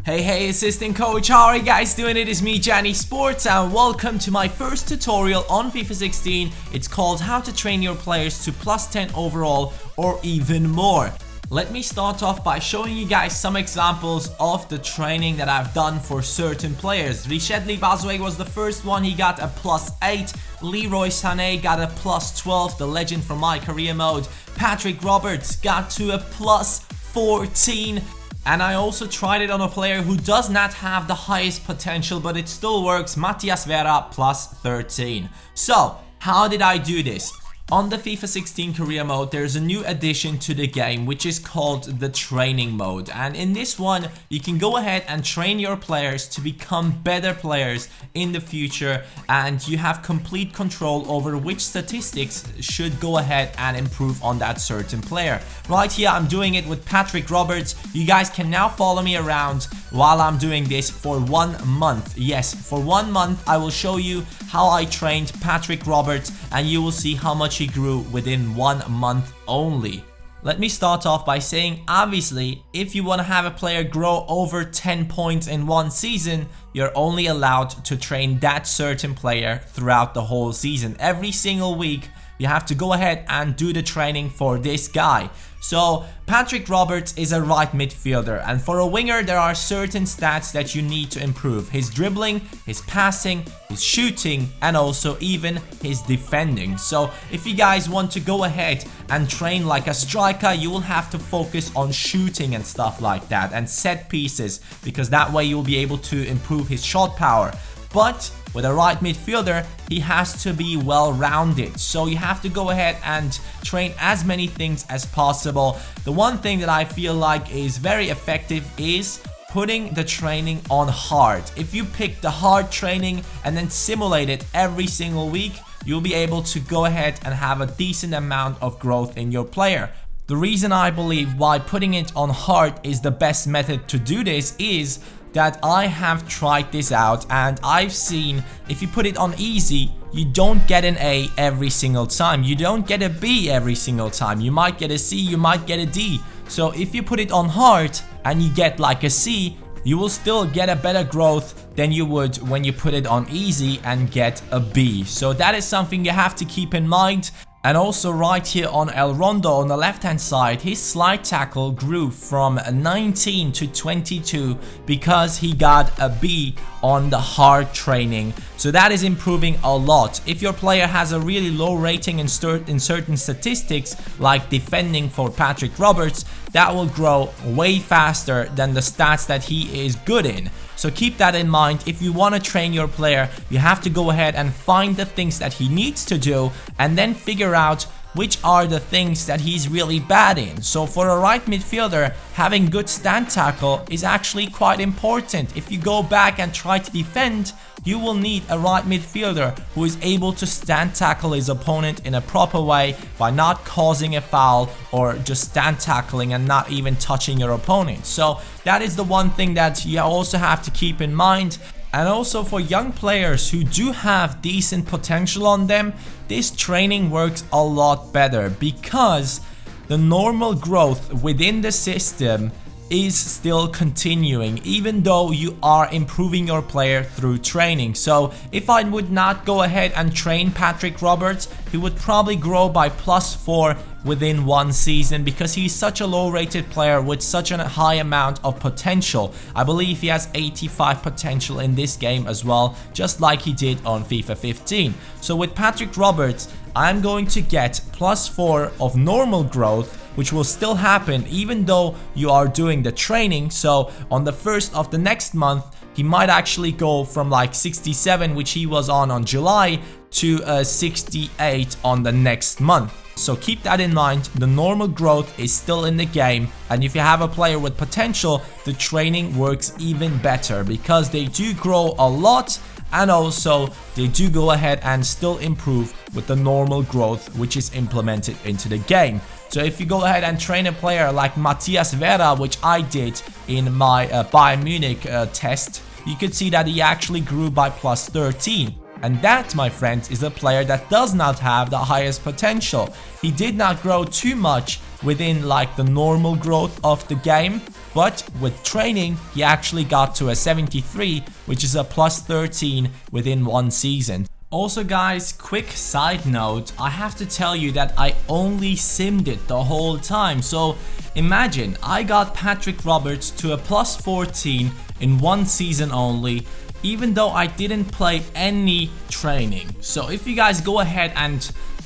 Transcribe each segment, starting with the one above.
Hey, assistant coach, how are you guys doing? It is me, Johnny Sports, and welcome to my first tutorial on FIFA 16. It's called how to train your players to plus 10 overall or even more. Let me start off by showing you guys some examples of the training that I've done for certain players. Richedly Bazoué was the first one. He got a plus 8. Leroy Sané got a plus 12, the legend from my career mode. Patrick Roberts got to a plus 14. And I also tried it on a player who does not have the highest potential, but it still works. Matías Vera plus 13. So, how did I do this? On the FIFA 16 career mode, there's a new addition to the game, which is called the training mode. And in this one, you can go ahead and train your players to become better players in the future. And you have complete control over which statistics should go ahead and improve on that certain player. Right here, I'm doing it with Patrick Roberts. You guys can now follow me around while I'm doing this for 1 month. Yes, for 1 month, I will show you how I trained Patrick Roberts, and you will see how much he grew within 1 month only. Let me start off by saying, obviously, if you want to have a player grow over 10 points in 1 season, you're only allowed to train that certain player throughout the whole season. Every single week, you have to go ahead and do the training for this guy. So Patrick Roberts is a right midfielder, and for a winger there are certain stats that you need to improve: his dribbling, his passing, his shooting, and also even his defending. So if you guys want to go ahead and train like a striker, you will have to focus on shooting and stuff like that, and set pieces, because that way you'll be able to improve his shot power. But with a right midfielder, he has to be well-rounded. So you have to go ahead and train as many things as possible. The one thing that I feel like is very effective is putting the training on hard. If you pick the hard training and then simulate it every single week, you'll be able to go ahead and have a decent amount of growth in your player. The reason I believe why putting it on hard is the best method to do this is that I have tried this out, and I've seen if you put it on easy, you don't get an A every single time. You don't get a B every single time. You might get a C, you might get a D. So if you put it on hard and you get like a C, you will still get a better growth than you would when you put it on easy and get a B. So that is something you have to keep in mind. And also right here on El Rondo on the left hand side, his slide tackle grew from 19 to 22 because he got a B on the hard training. So that is improving a lot. If your player has a really low rating in certain statistics, like defending for Patrick Roberts, that will grow way faster than the stats that he is good in. So keep that in mind. If you want to train your player, you have to go ahead and find the things that he needs to do and then figure out which are the things that he's really bad in. So for a right midfielder, having good stand tackle is actually quite important. If you go back and try to defend, you will need a right midfielder who is able to stand tackle his opponent in a proper way by not causing a foul or just stand tackling and not even touching your opponent. So that is the one thing that you also have to keep in mind. And also for young players who do have decent potential on them, this training works a lot better because the normal growth within the system is still continuing even though you are improving your player through training. So if I would not go ahead and train Patrick Roberts, he would probably grow by +4 within 1 season because he's such a low rated player with such a high amount of potential. I believe he has 85 potential in this game as well, just like he did on FIFA 15. So with Patrick Roberts, I'm going to get +4 of normal growth, which will still happen even though you are doing the training. So on the 1st of the next month, he might actually go from like 67, which he was on July, to 68 on the next month. So keep that in mind. The normal growth is still in the game, and if you have a player with potential, the training works even better because they do grow a lot, and also they do go ahead and still improve with the normal growth which is implemented into the game. So if you go ahead and train a player like Matías Vera, which I did in my Bayern Munich test, you could see that he actually grew by +13. And that, my friends, is a player that does not have the highest potential. He did not grow too much within like the normal growth of the game, but with training he actually got to a 73, which is a plus 13 within one season. Also guys, quick side note, I have to tell you that I only simmed it the whole time. So imagine I got Patrick Roberts to a plus 14 in one season only, even though I didn't play any training. So if you guys go ahead and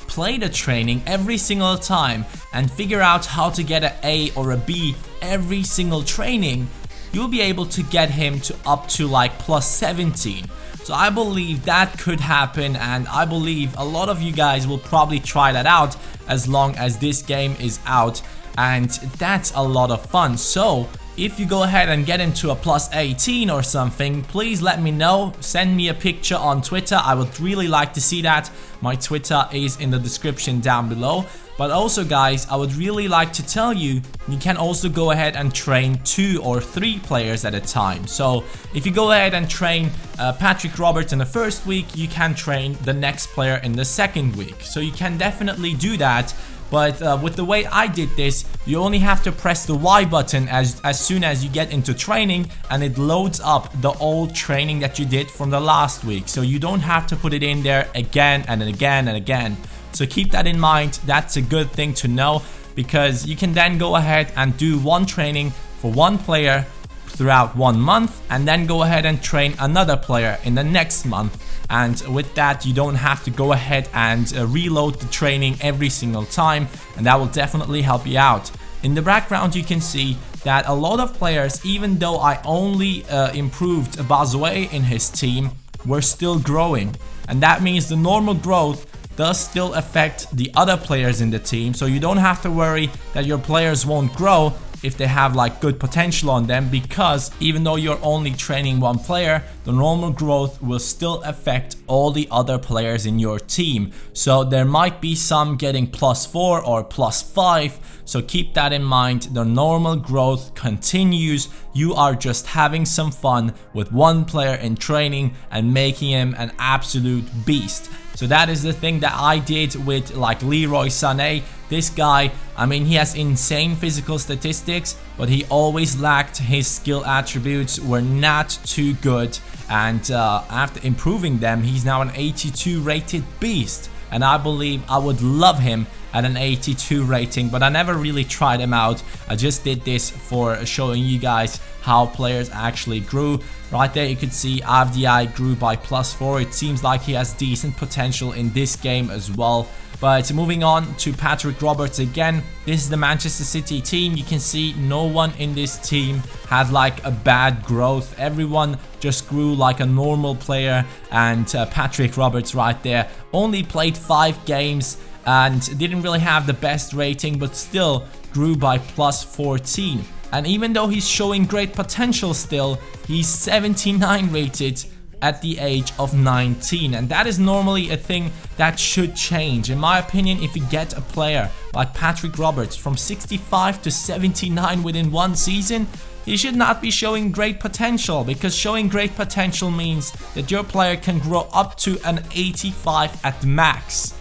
play the training every single time and figure out how to get an A or a B every single training, you'll be able to get him to up to like plus 17. So I believe that could happen, and I believe a lot of you guys will probably try that out as long as this game is out, and that's a lot of fun. So if you go ahead and get into a plus 18 or something, please let me know. Send me a picture on Twitter. I would really like to see that. My Twitter is in the description down below. But also guys, I would really like to tell you, you can also go ahead and train 2 or 3 players at a time. So if you go ahead and train Patrick Roberts in the first week, you can train the next player in the second week. So you can definitely do that. But with the way I did this, you only have to press the Y button as soon as you get into training, and it loads up the old training that you did from the last week. So you don't have to put it in there again and again and again. So keep that in mind. That's a good thing to know, because you can then go ahead and do one training for one player throughout 1 month, and then go ahead and train another player in the next month. And with that, you don't have to go ahead and reload the training every single time, and that will definitely help you out. In the background, you can see that a lot of players, even though I only improved Bazoué in his team, were still growing. And that means the normal growth does still affect the other players in the team, so you don't have to worry that your players won't grow if they have like good potential on them, because even though you're only training one player, the normal growth will still affect all the other players in your team. So there might be some getting plus 4 or plus 5, so keep that in mind. The normal growth continues. You are just having some fun with one player in training and making him an absolute beast. So that is the thing that I did with like Leroy Sané. This guy, I mean, he has insane physical statistics, but he always lacked his skill attributes, were not too good. And after improving them, he's now an 82 rated beast. And I believe I would love him at an 82 rating, but I never really tried him out. I just did this for showing you guys how players actually grew. Right there you could see Avdiay grew by plus 4. It seems like he has decent potential in this game as well. But moving on to Patrick Roberts again, this is the Manchester City team. You can see no one in this team had like a bad growth. Everyone just grew like a normal player, and Patrick Roberts right there only played 5 games and didn't really have the best rating, but still grew by plus 14. And even though he's showing great potential still, he's 79 rated at the age of 19, and that is normally a thing that should change. In my opinion, if you get a player like Patrick Roberts from 65 to 79 within one season, he should not be showing great potential, because showing great potential means that your player can grow up to an 85 at max.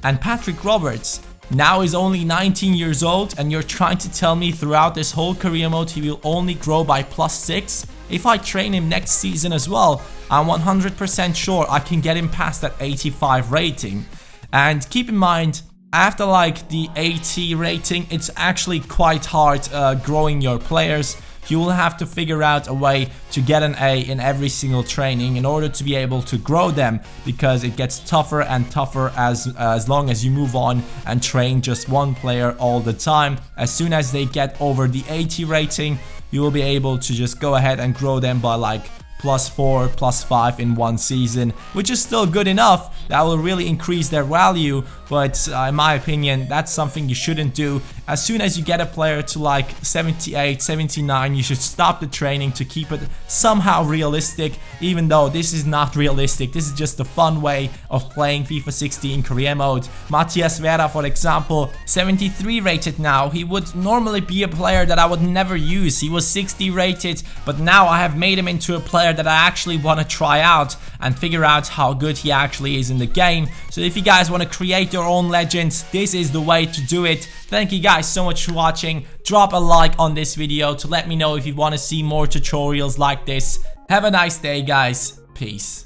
And Patrick Roberts now is only 19 years old, and you're trying to tell me throughout this whole career mode he will only grow by plus 6? If I train him next season as well, I'm 100% sure I can get him past that 85 rating. And keep in mind, after like the 80 rating, it's actually quite hard growing your players. You will have to figure out a way to get an A in every single training in order to be able to grow them, because it gets tougher and tougher as long as you move on and train just one player all the time. As soon as they get over the 80 rating, you will be able to just go ahead and grow them by like plus 4, plus 5 in one season, which is still good enough. That will really increase their value, but in my opinion, that's something you shouldn't do. As soon as you get a player to like 78, 79, you should stop the training to keep it somehow realistic, even though this is not realistic. This is just a fun way of playing FIFA 16 career mode. Matthias Vera, for example, 73 rated now. He would normally be a player that I would never use. He was 60 rated, but now I have made him into a player that I actually want to try out and figure out how good he actually is in the game. So if you guys want to create your own legends, this is the way to do it. Thank you guys so much for watching. Drop a like on this video to let me know if you want to see more tutorials like this. Have a nice day, guys. Peace.